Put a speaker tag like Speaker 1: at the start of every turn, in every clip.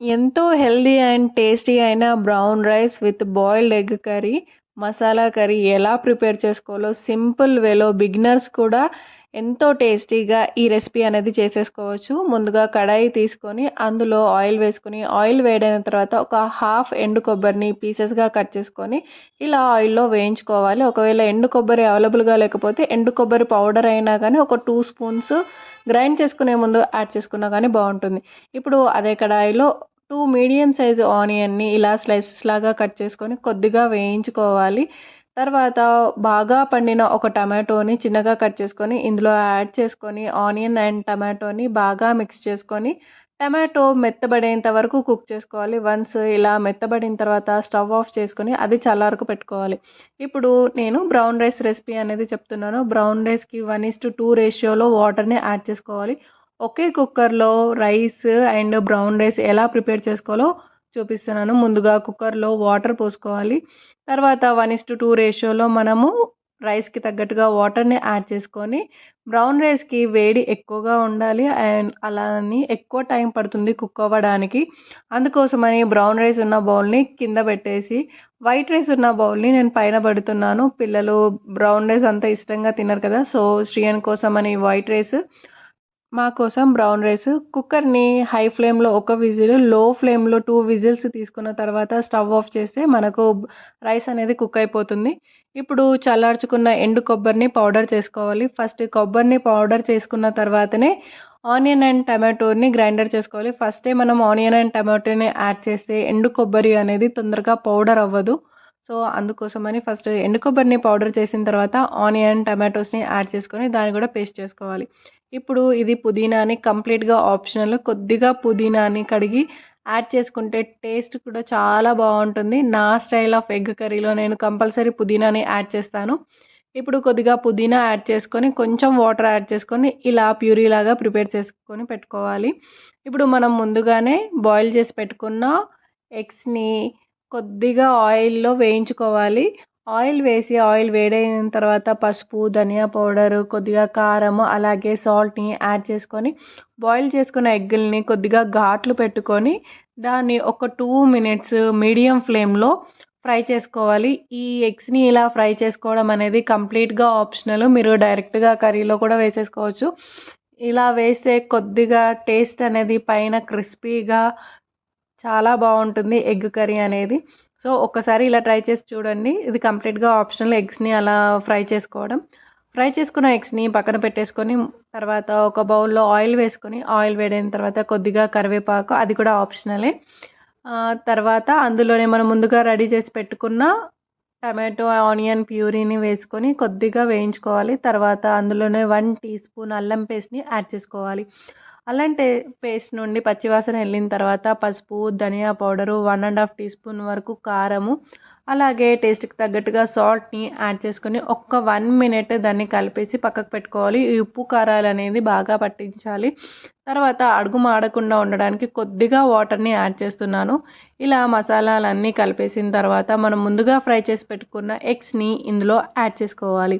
Speaker 1: ఎంతో healthy and tasty అయిన brown rice with boiled egg curry, masala curry ఎలా prepare చేసుకోవాలో సింపుల్ వేలో బిగినర్స్ కూడా ఎంతో టేస్టీగా ఈ రెసిపీ అనేది చేసేసుకోవచ్చు. ముందుగా కడాయి తీసుకొని అందులో ఆయిల్ వేసుకొని, ఆయిల్ వేడైన తర్వాత ఒక హాఫ్ ఎండు కొబ్బరిని పీసెస్గా కట్ చేసుకొని ఇలా ఆయిల్లో వేయించుకోవాలి. ఒకవేళ ఎండు కొబ్బరి అవైలబుల్గా లేకపోతే ఎండు కొబ్బరి పౌడర్ అయినా కానీ ఒక 2 స్పూన్స్ గ్రైండ్ చేసుకునే ముందు యాడ్ చేసుకున్నా కానీ బాగుంటుంది. ఇప్పుడు అదే కడాయిలో 2 మీడియం సైజు ఆనియన్ని ఇలా స్లైసెస్ లాగా కట్ చేసుకొని కొద్దిగా వేయించుకోవాలి. తర్వాత బాగా పండిన ఒక టమాటోని చిన్నగా కట్ చేసుకొని ఇందులో యాడ్ చేసుకొని ఆనియన్ అండ్ టమాటోని బాగా మిక్స్ చేసుకొని టమాటో మెత్తబడేంత వరకు కుక్ చేసుకోవాలి. వన్స్ ఇలా మెత్తబడిన తర్వాత స్టవ్ ఆఫ్ చేసుకొని అది చల్లారకు పెట్టుకోవాలి. ఇప్పుడు నేను బ్రౌన్ రైస్ రెసిపీ అనేది చెప్తున్నాను. బ్రౌన్ రైస్కి 1:2 రేషియోలో వాటర్ని యాడ్ చేసుకోవాలి. ఒకే కుక్కర్లో రైస్ అండ్ బ్రౌన్ రైస్ ఎలా ప్రిపేర్ చేసుకోవాలో చూపిస్తున్నాను. ముందుగా కుక్కర్లో వాటర్ పోసుకోవాలి. తర్వాత 1:2 రేషియోలో మనము రైస్కి తగ్గట్టుగా వాటర్ని యాడ్ చేసుకొని బ్రౌన్ రైస్కి వేడి ఎక్కువగా ఉండాలి అండ్ అలా అని ఎక్కువ టైం పడుతుంది కుక్ అవ్వడానికి. అందుకోసమని బ్రౌన్ రైస్ ఉన్న బౌల్ని కింద పెట్టేసి వైట్ రైస్ ఉన్న బౌల్ని నేను పైన పెడుతున్నాను. పిల్లలు బ్రౌన్ రైస్ అంత ఇష్టంగా తినరు కదా, సో శ్రీయన్ కోసం అని వైట్ రైస్, మా కోసం బ్రౌన్ రైస్. కుక్కర్ని హై ఫ్లేమ్లో ఒక విజిల్, లో ఫ్లేమ్లో 2 విజిల్స్ తీసుకున్న తర్వాత స్టవ్ ఆఫ్ చేస్తే మనకు రైస్ అనేది కుక్ అయిపోతుంది. ఇప్పుడు చల్లార్చుకున్న ఎండు కొబ్బరిని పౌడర్ చేసుకోవాలి. ఫస్ట్ కొబ్బరిని పౌడర్ చేసుకున్న తర్వాతనే ఆనియన్ అండ్ టమాటోని గ్రైండర్ చేసుకోవాలి. ఫస్టే మనం ఆనియన్ అండ్ టమాటోని యాడ్ చేస్తే ఎండు కొబ్బరి అనేది తొందరగా పౌడర్ అవ్వదు. సో అందుకోసమని ఫస్ట్ ఎండు కొబ్బరిని పౌడర్ చేసిన తర్వాత ఆనియన్ టమాటోస్ని యాడ్ చేసుకొని దాన్ని కూడా పేస్ట్ చేసుకోవాలి. ఇప్పుడు ఇది పుదీనాని కంప్లీట్గా ఆప్షనల్. కొద్దిగా పుదీనాని కడిగి యాడ్ చేసుకుంటే టేస్ట్ కూడా చాలా బాగుంటుంది. నా స్టైల్ ఆఫ్ ఎగ్ కర్రీలో నేను కంపల్సరీ పుదీనాని యాడ్ చేస్తాను. ఇప్పుడు కొద్దిగా పుదీనా యాడ్ చేసుకొని కొంచెం వాటర్ యాడ్ చేసుకొని ఇలా ప్యూరీ లాగా ప్రిపేర్ చేసుకొని పెట్టుకోవాలి. ఇప్పుడు మనం ముందుగానే బాయిల్ చేసి పెట్టుకున్న ఎగ్స్ని కొద్దిగా ఆయిల్లో వేయించుకోవాలి. ఆయిల్ వేసి ఆయిల్ వేడైన తర్వాత పసుపు, ధనియా పౌడరు, కొద్దిగా కారము అలాగే సాల్ట్ని యాడ్ చేసుకొని బాయిల్ చేసుకున్న ఎగ్గుల్ని కొద్దిగా ఘాట్లు పెట్టుకొని దాన్ని ఒక 2 మినిట్స్ మీడియం ఫ్లేమ్లో ఫ్రై చేసుకోవాలి. ఈ ఎగ్స్ని ఇలా ఫ్రై చేసుకోవడం అనేది కంప్లీట్గా ఆప్షనల్. మీరు డైరెక్ట్గా కర్రీలో కూడా వేసేసుకోవచ్చు. ఇలా వేస్తే కొద్దిగా టేస్ట్ అనేది పైన క్రిస్పీగా చాలా బాగుంటుంది ఎగ్ కర్రీ అనేది. సో ఒక్కసారి ఇలా ట్రై చేసి చూడండి. ఇది కంప్లీట్గా ఆప్షనల్, ఎగ్స్ని అలా ఫ్రై చేసుకోవడం. ఫ్రై చేసుకున్న ఎగ్స్ని పక్కన పెట్టేసుకొని తర్వాత ఒక బౌల్లో ఆయిల్ వేసుకొని ఆయిల్ వేడైన తర్వాత కొద్దిగా కరివేపాకు, అది కూడా ఆప్షనలే. తర్వాత అందులోనే మనం ముందుగా రెడీ చేసి పెట్టుకున్న టమాటో ఆనియన్ ప్యూరీని వేసుకొని కొద్దిగా వేయించుకోవాలి. తర్వాత అందులోనే 1 టీ స్పూన్ అల్లం పేస్ట్ని యాడ్ చేసుకోవాలి. అల్లం పేస్ట్ నుండి పచ్చివాసన వెళ్ళిన తర్వాత పసుపు, ధనియా పౌడరు, 1.5 టీ స్పూన్ వరకు కారము, అలాగే టేస్ట్కి తగ్గట్టుగా సాల్ట్ని యాడ్ చేసుకొని ఒక్క 1 మినిట్ దాన్ని కలిపేసి పక్కకు పెట్టుకోవాలి. ఈ ఉప్పు కారాలు అనేది బాగా పట్టించాలి. తర్వాత అడుగు మాడకుండా ఉండడానికి కొద్దిగా వాటర్ని యాడ్ చేస్తున్నాను. ఇలా మసాలాలన్నీ కలిపేసిన తర్వాత మనం ముందుగా ఫ్రై చేసి పెట్టుకున్న ఎగ్స్ని ఇందులో యాడ్ చేసుకోవాలి.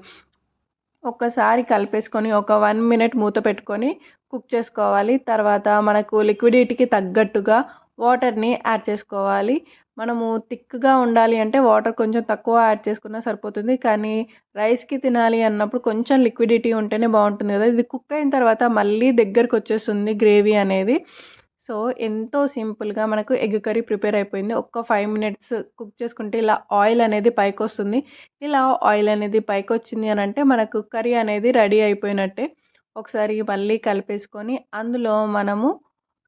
Speaker 1: ఒక్కసారి కలిపేసుకొని ఒక 1 మినిట్ మూత పెట్టుకొని కుక్ చేసుకోవాలి. తర్వాత మనకు లిక్విడిటీకి తగ్గట్టుగా వాటర్ని యాడ్ చేసుకోవాలి. మనము థిక్గా ఉండాలి అంటే వాటర్ కొంచెం తక్కువ యాడ్ చేసుకున్నా సరిపోతుంది. కానీ రైస్కి తినాలి అన్నప్పుడు కొంచెం లిక్విడిటీ ఉంటేనే బాగుంటుంది కదా. ఇది కుక్ అయిన తర్వాత మళ్ళీ దగ్గరకు వచ్చేస్తుంది గ్రేవీ అనేది. సో ఎంతో సింపుల్గా మనకు ఎగ్ కర్రీ ప్రిపేర్ అయిపోయింది. ఒక్క 5 మినిట్స్ కుక్ చేసుకుంటే ఇలా ఆయిల్ అనేది పైకి వస్తుంది. ఇలా ఆయిల్ అనేది పైకి వచ్చింది అని అంటే మనకు కర్రీ అనేది రెడీ అయిపోయినట్టే. ఒకసారి మళ్ళీ కలిపేసుకొని అందులో మనము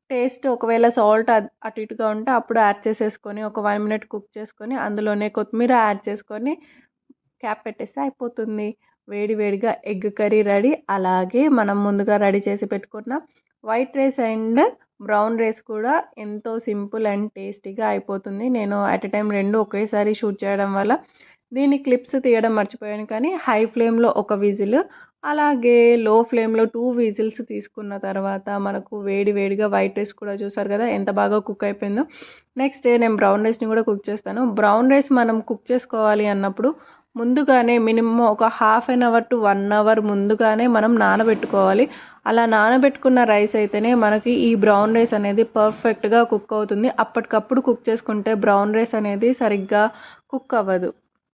Speaker 1: టేస్ట్ ఒకవేళ సాల్ట్ అటు ఇటుగా ఉంటే అప్పుడు యాడ్ చేసేసుకొని ఒక 1 మినిట్ కుక్ చేసుకొని అందులోనే కొత్తిమీర యాడ్ చేసుకొని క్యాప్ పెట్టేస్తే అయిపోతుంది. వేడి వేడిగా ఎగ్ కర్రీ రెడీ. అలాగే మనం ముందుగా రెడీ చేసి పెట్టుకున్న white rice and brown rice కూడా ఎంతో సింపుల్ అండ్ టేస్టీగా అయిపోతుంది. నేను అట్ ఎ టైం 2 ఒకేసారి షూట్ చేయడం వల్ల దీని క్లిప్స్ తీయడం మర్చిపోయాను. కానీ హై ఫ్లేమ్లో ఒక విజిల్, అలాగే లో ఫ్లేమ్లో 2 విజిల్స్ తీసుకున్న తర్వాత మనకు వేడి వేడిగా వైట్ రైస్ కూడా చూసారు కదా ఎంత బాగా కుక్ అయిపోయిందో. నెక్స్ట్ నేను బ్రౌన్ రైస్ని కూడా కుక్ చేస్తాను. బ్రౌన్ రైస్ మనం కుక్ చేసుకోవాలి అన్నప్పుడు ముందుగానే మినిమం ఒక ½ అన్ అవర్ టు 1 అవర్ ముందుగానే మనం నానబెట్టుకోవాలి. అలా నానబెట్టుకున్న రైస్ అయితేనే మనకి ఈ బ్రౌన్ రైస్ అనేది పర్ఫెక్ట్గా కుక్ అవుతుంది. అప్పటికప్పుడు కుక్ చేసుకుంటే బ్రౌన్ రైస్ అనేది సరిగ్గా కుక్ అవ్వదు.